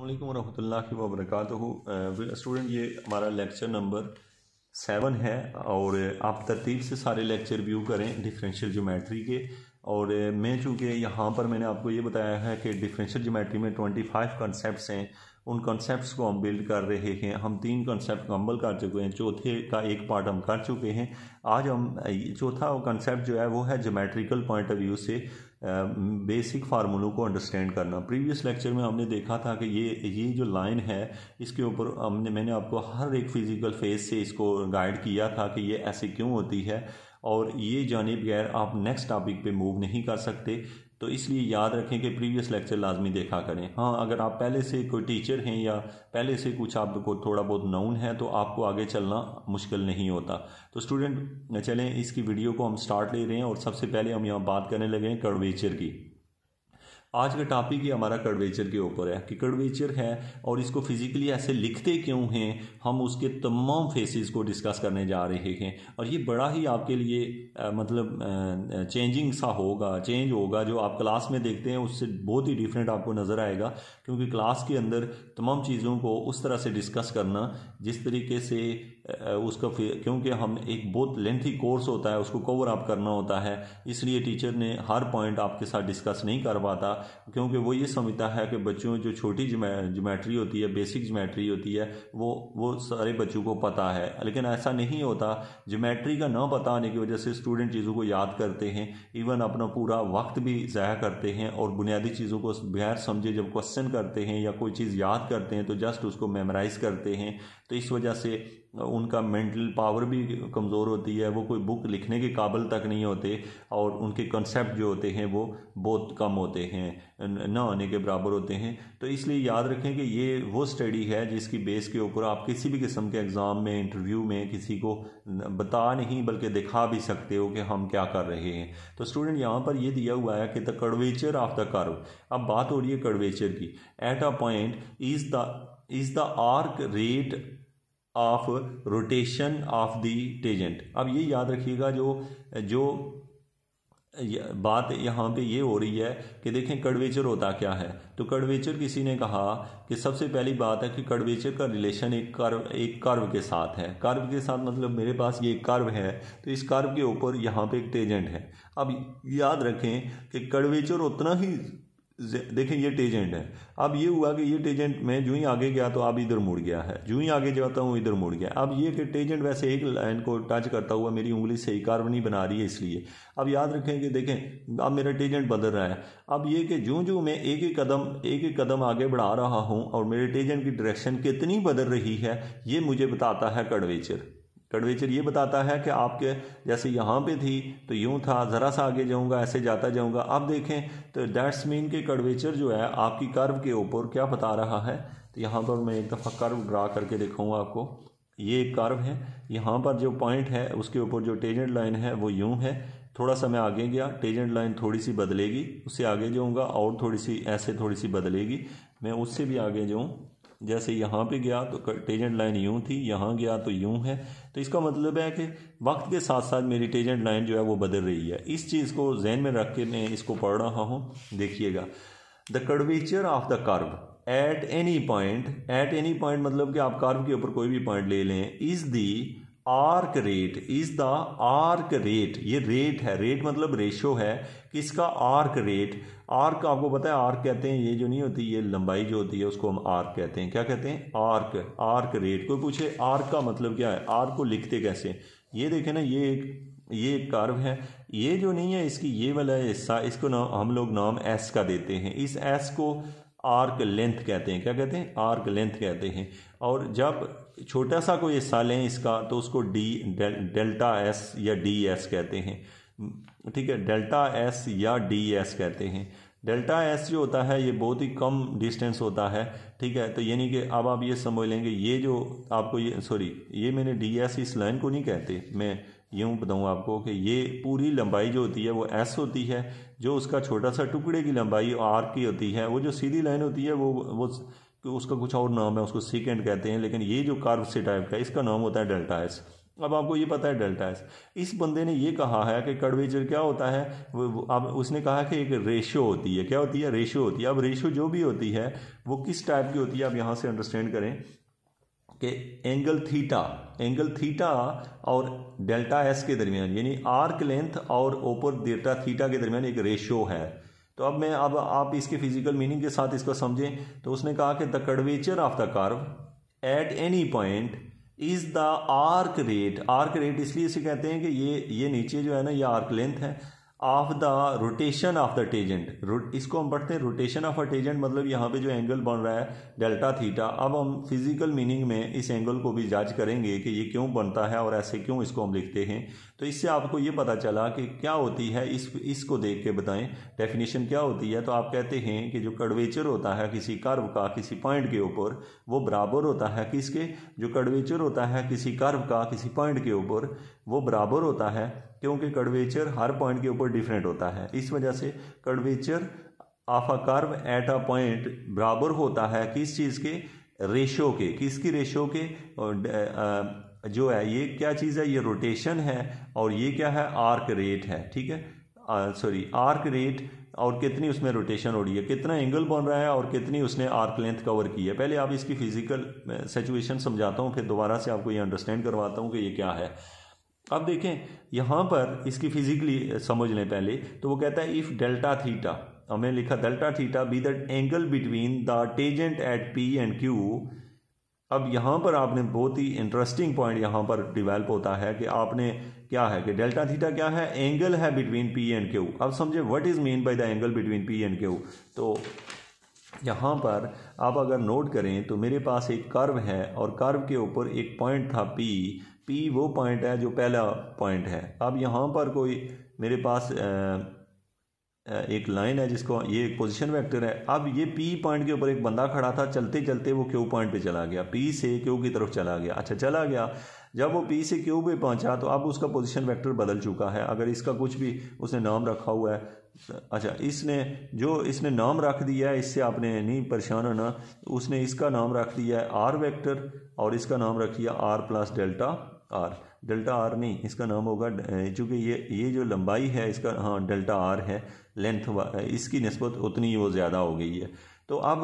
अस्सलामुअलैकुम वरहमतुल्लाहि वबरकातुहू। स्टूडेंट, ये हमारा लेक्चर नंबर 7 है और आप तरतीब से सारे लेक्चर व्यू करें डिफरेंशियल ज्योमेट्री के। और मैं चूँकि यहाँ पर मैंने आपको ये बताया है कि डिफरेंशियल ज्योमेट्री में 25 कॉन्सेप्ट्स हैं, उन कॉन्सेप्ट्स को हम बिल्ड कर रहे हैं। हम 3 कॉन्सेप्ट मुकम्मल कर चुके हैं, चौथे का एक पार्ट हम कर चुके हैं। आज हम चौथा कॉन्सेप्ट जो है वो है ज्योमेट्रिकल पॉइंट ऑफ व्यू से बेसिक फार्मूलों को अंडरस्टैंड करना। प्रीवियस लेक्चर में हमने देखा था कि ये जो लाइन है इसके ऊपर मैंने आपको हर एक फिज़िकल फेज से इसको गाइड किया था कि ये ऐसे क्यों होती है और ये जाने बगैर आप नेक्स्ट टॉपिक पे मूव नहीं कर सकते। तो इसलिए याद रखें कि प्रीवियस लेक्चर लाजमी देखा करें। हाँ, अगर आप पहले से कोई टीचर हैं या पहले से कुछ आपको थोड़ा बहुत नाउन है तो आपको आगे चलना मुश्किल नहीं होता। तो स्टूडेंट चलें, इसकी वीडियो को हम स्टार्ट ले रहे हैं और सबसे पहले हम यहाँ बात करने लगे हैं कर्वेचर की। आज का टॉपिक ही हमारा कर्वेचर के ऊपर है कि कर्वेचर है और इसको फिजिकली ऐसे लिखते क्यों हैं। हम उसके तमाम फेसेस को डिस्कस करने जा रहे हैं और ये बड़ा ही आपके लिए मतलब चेंज होगा जो आप क्लास में देखते हैं उससे बहुत ही डिफरेंट आपको नज़र आएगा, क्योंकि क्लास के अंदर तमाम चीज़ों को उस तरह से डिस्कस करना जिस तरीके से उसका, क्योंकि हम एक बहुत लेंथी कोर्स होता है उसको कवर अप करना होता है, इसलिए टीचर ने हर पॉइंट आपके साथ डिस्कस नहीं कर पाता, क्योंकि वो ये समझता है कि बच्चों जो छोटी ज्योमेट्री होती है, बेसिक ज्योमेट्री होती है, वो सारे बच्चों को पता है। लेकिन ऐसा नहीं होता। ज्योमेट्री का ना पता होने की वजह से स्टूडेंट चीज़ों को याद करते हैं, इवन अपना पूरा वक्त भी ज़ाया करते हैं और बुनियादी चीज़ों को बगैर समझे जब क्वेश्चन करते हैं या कोई चीज़ याद करते हैं तो जस्ट उसको मेमोराइज़ करते हैं। तो इस वजह से उनका मेंटल पावर भी कमज़ोर होती है, वो कोई बुक लिखने के काबिल तक नहीं होते और उनके कॉन्सेप्ट जो होते हैं वो बहुत कम होते हैं, ना होने के बराबर होते हैं। तो इसलिए याद रखें कि ये वो स्टडी है जिसकी बेस के ऊपर आप किसी भी किस्म के एग्ज़ाम में, इंटरव्यू में किसी को बता नहीं बल्कि दिखा भी सकते हो कि हम क्या कर रहे हैं। तो स्टूडेंट, यहाँ पर ये दिया हुआ है कि the curvature of the curve. अब बात हो रही है कर्वेचर की। At a point is the arc rate of rotation of the tangent. अब ये याद रखिएगा, जो बात यहाँ पे ये हो रही है कि देखें कर्वेचर होता क्या है। तो कर्वेचर किसी ने कहा कि सबसे पहली बात है कि कर्वेचर का रिलेशन एक कर्व के साथ है। कर्व के साथ मतलब मेरे पास ये कर्व है तो इस कर्व के ऊपर यहाँ पे एक टेजेंट है। अब याद रखें कि कर्वेचर उतना ही, देखें ये टेजेंट है। अब ये हुआ कि ये टेजेंट मैं जो ही आगे गया तो अब इधर मुड़ गया है, जो ही आगे जाता हूँ इधर मुड़ गया। अब ये कि टेजेंट वैसे एक लाइन को टच करता हुआ मेरी उंगली सही कर्व नहीं बना रही है, इसलिए अब याद रखें कि देखें अब मेरा टेजेंट बदल रहा है। अब ये कि जो मैं एक एक कदम आगे बढ़ा रहा हूँ और मेरे टेजेंट की डायरेक्शन कितनी बदल रही है, ये मुझे बताता है कर्वेचर। कर्वेचर ये बताता है कि आपके जैसे यहाँ पे थी तो यूँ था, ज़रा सा आगे जाऊँगा ऐसे जाता जाऊँगा। अब देखें तो दैट्स मीन के कर्वेचर जो है आपकी कर्व के ऊपर क्या बता रहा है। तो यहाँ पर मैं एक दफ़ा कर्व ड्रा करके दिखाऊँगा आपको। ये एक कर्व है, यहाँ पर जो पॉइंट है उसके ऊपर जो टेजेंट लाइन है वो यूँ है। थोड़ा सा मैं आगे गया, टेजेंट लाइन थोड़ी सी बदलेगी, उससे आगे जाऊँगा और थोड़ी सी ऐसे थोड़ी सी बदलेगी, मैं उससे भी आगे जाऊँ। जैसे यहाँ पे गया तो टेजेंट लाइन यूँ थी, यहाँ गया तो यूँ है। तो इसका मतलब है कि वक्त के साथ साथ मेरी टेजेंट लाइन जो है वो बदल रही है। इस चीज़ को जहन में रख के मैं इसको पढ़ रहा हूँ। देखिएगा, the curvature of the curve at any point मतलब कि आप कर्व के ऊपर कोई भी पॉइंट ले लें, इज द आर्क रेट। ये रेट है, रेट मतलब रेशो है किसका, आर्क रेट। आर्क आपको पता है आर्क कहते हैं, ये जो नहीं होती ये लंबाई जो होती है उसको हम आर्क कहते हैं। क्या कहते हैं, आर्क रेट। कोई पूछे आर्क का मतलब क्या है, आर्क को लिखते कैसे। ये देखें ना, ये एक कर्व है, ये जो नहीं है इसकी ये वाला हिस्सा, इसको हम लोग नाम एस का देते हैं। इस एस को आर्क लेंथ कहते हैं। क्या कहते हैं, आर्क लेंथ कहते हैं। और जब छोटा सा कोई हिस्सा लें इसका तो उसको डेल्टा एस या डी एस कहते हैं। ठीक है, डेल्टा एस या डी एस कहते हैं। डेल्टा एस जो होता है ये बहुत ही कम डिस्टेंस होता है। ठीक है, तो यानी कि अब आप ये समझ लेंगे, ये जो आपको ये मैंने डी एस इस लाइन को नहीं कहते, मैं यूँ बताऊँ आपको कि ये पूरी लंबाई जो होती है वो एस होती है, जो उसका छोटा सा टुकड़े की लंबाई आर की होती है। वो जो सीधी लाइन होती है वो उसका कुछ और नाम है, उसको सीकेंड कहते हैं। लेकिन ये जो कर्व से टाइप का इसका नाम होता है डेल्टा एस। अब आपको ये पता है डेल्टा एस। इस बंदे ने ये कहा है कि कर्वेचर क्या होता है, अब उसने कहा कि एक रेशियो होती है। क्या होती है? रेशियो होती है। अब रेशियो जो भी होती है वो किस टाइप की होती है, आप यहाँ से अंडरस्टैंड करें कि एंगल थीटा और डेल्टा एस के दरमियान, यानी आर्क लेंथ और ऊपर डेल्टा थीटा के दरमियान एक रेशियो है। तो अब आप इसके फिजिकल मीनिंग के साथ इसको समझें। तो उसने कहा कि the curvature of the curve at any point is the arc rate इसलिए इसे कहते हैं कि ये नीचे जो है ना, ये आर्क लेंथ है of the rotation of the tangent. इसको हम पढ़ते हैं रोटेशन ऑफ अ टेजेंट, मतलब यहाँ पे जो एंगल बन रहा है डेल्टा थीटा। अब हम फिजिकल मीनिंग में इस एंगल को भी जज करेंगे कि ये क्यों बनता है और ऐसे क्यों इसको हम लिखते हैं। तो इससे आपको ये पता चला कि क्या होती है, इसको देख के बताएं डेफिनेशन क्या होती है। तो आप कहते हैं कि जो कर्वेचर होता है किसी कर्व का किसी पॉइंट के ऊपर, वो बराबर होता है किसके? जो कर्वेचर होता है किसी कर्व का किसी पॉइंट के ऊपर, वो बराबर होता है, क्योंकि कर्वेचर हर पॉइंट के ऊपर डिफरेंट होता है। इस वजह से curvature of a curve at a point बराबर होता है किस चीज़ के? रेशो के। किसकी रेशो के? जो है ये क्या चीज़ है? ये रोटेशन है और ये क्या है? आर्क रेट है। ठीक है, सॉरी आर्क रेट, और कितनी उसमें रोटेशन हो रही है, कितना एंगल बन रहा है और कितनी उसने आर्क लेंथ कवर की है। पहले आप इसकी फिजिकल सिचुएशन समझाता हूँ, फिर दोबारा से आपको ये अंडरस्टैंड करवाता हूँ कि ये क्या है। अब देखें यहाँ पर इसकी फिजिकली समझ लें पहले। तो वो कहता है इफ़ डेल्टा थीटा, हमने लिखा delta theta be the angle between the tangent at P and Q. अब यहाँ पर आपने बहुत ही इंटरेस्टिंग पॉइंट यहाँ पर डिवेल्प होता है कि आपने क्या है कि डेल्टा थीटा क्या है? एंगल है बिटवीन पी एंड क्यू। अब समझे what is mean by the angle between P and Q. तो यहाँ पर आप अगर नोट करें तो मेरे पास एक कर्व है और कर्व के ऊपर एक पॉइंट था पी वो पॉइंट है जो पहला पॉइंट है। अब यहाँ पर कोई मेरे पास एक लाइन है जिसको ये एक पोजीशन वेक्टर है। अब ये पी पॉइंट के ऊपर एक बंदा खड़ा था, चलते चलते वो क्यू पॉइंट पे चला गया, पी से क्यू की तरफ चला गया। अच्छा, चला गया, जब वो पी से क्यू पे पहुंचा तो अब उसका पोजीशन वेक्टर बदल चुका है। अगर इसका कुछ भी उसने नाम रखा हुआ है, अच्छा इसने नाम रख दिया है, इससे आपने नहीं परेशान होना। उसने इसका नाम रख दिया है आर वेक्टर और इसका नाम रख दिया R plus delta R. Delta R नहीं, इसका नाम होगा, चूँकि ये जो लंबाई है इसका, हाँ डेल्टा आर है, लेंथ इसकी निस्बत उतनी ही वो ज़्यादा हो गई है। तो अब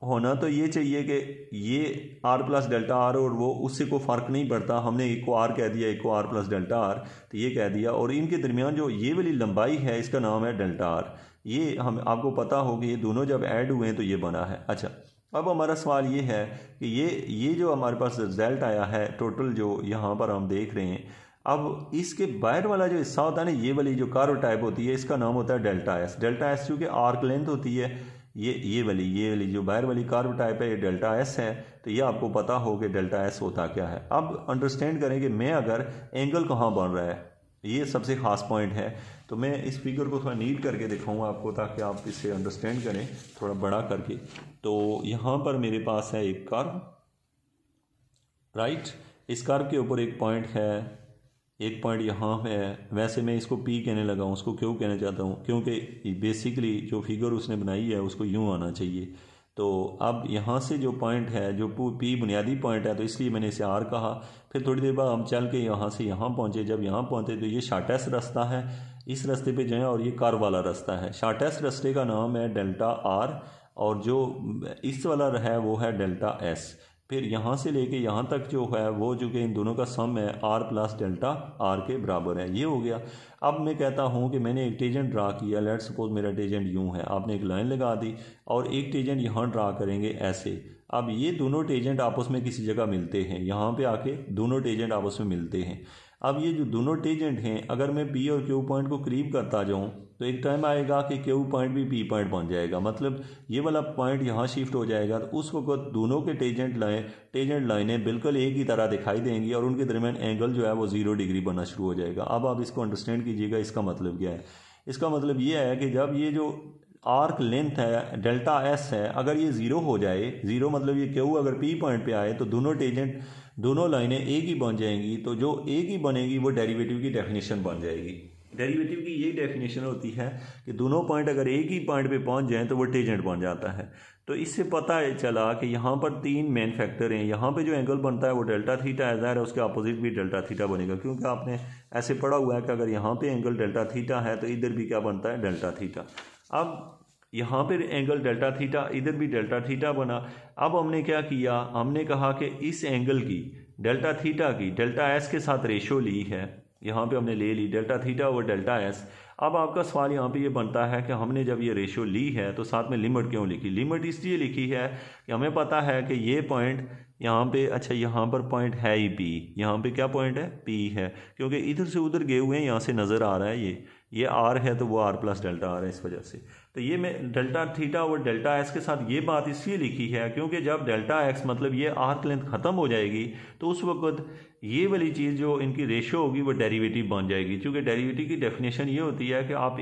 होना तो ये चाहिए कि ये आर प्लस डेल्टा आर और वो उससे कोई फ़र्क नहीं पड़ता। हमने एक को आर कह दिया, एक को आर प्लस डेल्टा आर, तो ये कह दिया। और इनके दरमियान जो ये वाली लंबाई है इसका नाम है डेल्टा आर। ये हम आपको पता हो कि ये दोनों जब ऐड हुए हैं तो ये बना है। अच्छा, अब हमारा सवाल ये है कि ये जो हमारे पास रिजल्ट आया है टोटल जो यहाँ पर हम देख रहे हैं, अब इसके बाहर वाला जो हिस्सा होता है ना, ये वाली जो कर्व टाइप होती है, इसका नाम होता है डेल्टा एस। डेल्टा एस चूँकि आर्क लेंथ होती है, ये वाली जो बाहर वाली कर्व टाइप है ये डेल्टा एस है। तो ये आपको पता हो कि डेल्टा एस होता क्या है। अब अंडरस्टैंड करें कि मैं अगर एंगल कहाँ बन रहा है, ये सबसे ख़ास पॉइंट है। तो मैं इस फिगर को थोड़ा नीट करके दिखाऊंगा आपको ताकि आप इसे अंडरस्टैंड करें थोड़ा बड़ा करके। तो यहाँ पर मेरे पास है एक कर्व, राइट। इस कर्व के ऊपर एक पॉइंट है, एक पॉइंट यहाँ है। वैसे मैं इसको पी कहने लगा हूँ, उसको क्यों कहना चाहता हूँ क्योंकि बेसिकली जो फिगर उसने बनाई है उसको यूँ आना चाहिए। तो अब यहाँ से जो पॉइंट है, जो पी बुनियादी पॉइंट है, तो इसलिए मैंने इसे आर कहा। फिर थोड़ी देर बाद हम चल के यहाँ से यहाँ पहुँचे। जब यहाँ पहुँचे तो ये शॉर्टेस्ट रास्ता है, इस रास्ते पे जाएँ, और ये कर्व वाला रास्ता है। शॉर्टेस्ट रास्ते का नाम है डेल्टा आर और जो इस वाला है वो है डेल्टा एस। फिर यहाँ से लेके यहाँ तक जो है वो जो कि इन दोनों का सम है आर प्लस डेल्टा आर के बराबर है। ये हो गया। अब मैं कहता हूँ कि मैंने एक टेजेंट ड्रा किया, लेट सपोज मेरा टेजेंट यूँ है, आपने एक लाइन लगा दी और एक टेजेंट यहाँ ड्रा करेंगे ऐसे। अब ये दोनों टेजेंट आपस में किसी जगह मिलते हैं, यहाँ पे आके दोनों टेजेंट आपस में मिलते हैं। अब ये जो दोनों टेजेंट हैं, अगर मैं पी और क्यू पॉइंट को करीब करता जाऊँ तो एक टाइम आएगा कि क्यू पॉइंट भी पी पॉइंट बन जाएगा, मतलब ये वाला पॉइंट यहाँ शिफ्ट हो जाएगा। तो उस वक्त दोनों के टेजेंट लाइनें बिल्कुल एक ही तरह दिखाई देंगी और उनके दरमियान एंगल जो है वो 0 डिग्री बनना शुरू हो जाएगा। अब आप इसको अंडरस्टैंड कीजिएगा, इसका मतलब क्या है। इसका मतलब ये है कि जब ये जो आर्क लेंथ है डेल्टा एस है, अगर ये 0 हो जाए, 0 मतलब ये क्यू अगर पी पॉइंट पे आए तो दोनों लाइनें एक ही बन जाएंगी। तो जो एक ही बनेगी वो डेरिवेटिव की डेफिनेशन बन जाएगी। डेरिवेटिव की यही डेफिनेशन होती है कि दोनों पॉइंट अगर एक ही पॉइंट पे पहुंच जाएं तो वो टेंजेंट बन जाता है। तो इससे पता चला कि यहाँ पर तीन मेन फैक्टर हैं। यहाँ पे जो एंगल बनता है वो डेल्टा थीटा है, ज़ाहिर है उसके अपोजिट भी डेल्टा थीटा बनेगा, क्योंकि आपने ऐसे पढ़ा हुआ है कि अगर यहाँ पे एंगल डेल्टा थीटा है तो इधर भी क्या बनता है, डेल्टा थीटा। अब यहाँ पर एंगल डेल्टा थीटा, इधर भी डेल्टा थीटा बना। अब हमने क्या किया, हमने कहा कि इस एंगल की डेल्टा थीटा की डेल्टा एस के साथ रेशो ली है, यहाँ पे हमने ले ली डेल्टा थीटा और डेल्टा एस। अब आपका सवाल यहाँ पे ये बनता है कि हमने जब ये रेशो ली है तो साथ में लिमिट क्यों लिखी। लिमिट इसलिए लिखी है कि हमें पता है कि ये पॉइंट यहाँ पे, अच्छा यहाँ पर पॉइंट है ही पी, यहाँ पे क्या पॉइंट है, पी है, क्योंकि इधर से उधर गए हुए हैं, यहाँ से नज़र आ रहा है ये आर है तो वो आर प्लस डेल्टा आर है, इस वजह से। तो ये मैं डेल्टा थीटा और डेल्टा एस के साथ ये बात इसलिए लिखी है क्योंकि जब डेल्टा एक्स मतलब ये आर्क लेंथ ख़त्म हो जाएगी तो उस वक्त ये वाली चीज़ जो इनकी रेशो होगी वो डेरिवेटिव बन जाएगी। क्योंकि डेरिवेटिव की डेफिनेशन ये होती है कि आप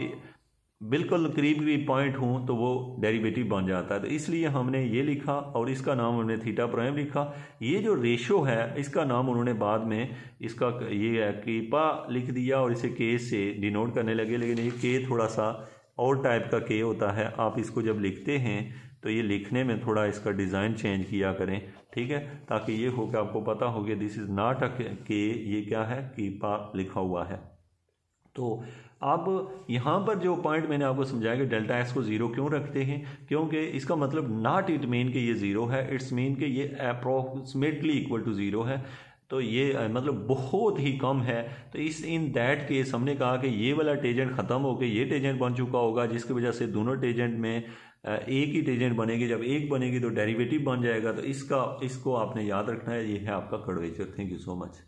बिल्कुल करीब करीब पॉइंट हूँ तो वो डेरिवेटिव बन जाता है। तो इसलिए हमने ये लिखा और इसका नाम हमने थीटा प्राइम लिखा। ये जो रेशो है इसका नाम उन्होंने बाद में इसका ये है कीपा लिख दिया और इसे के से डिनोट करने लगे, लेकिन ये के थोड़ा सा और टाइप का के होता है। आप इसको जब लिखते हैं तो ये लिखने में थोड़ा इसका डिज़ाइन चेंज किया करें, ठीक है, ताकि ये हो कि आपको पता हो कि दिस इज़ नॉट अ के, ये क्या है, कीपा लिखा हुआ है। तो अब यहाँ पर जो पॉइंट मैंने आपको समझाया कि डेल्टा एक्स को ज़ीरो क्यों रखते हैं, क्योंकि इसका मतलब नॉट इट मीन कि ये ज़ीरो है, इट्स मीन कि ये अप्रोक्सीमेटली इक्वल टू ज़ीरो है। तो ये मतलब बहुत ही कम है। तो इन दैट केस हमने कहा कि ये वाला टेंजेंट ख़त्म होकर ये टेंजेंट बन चुका होगा, जिसकी वजह से दोनों टेंजेंट में एक ही टेंजेंट बनेगी। जब एक बनेगी तो डेरिवेटिव बन जाएगा। तो इसको आपने याद रखना है। ये है आपका curvature. Thank you so much.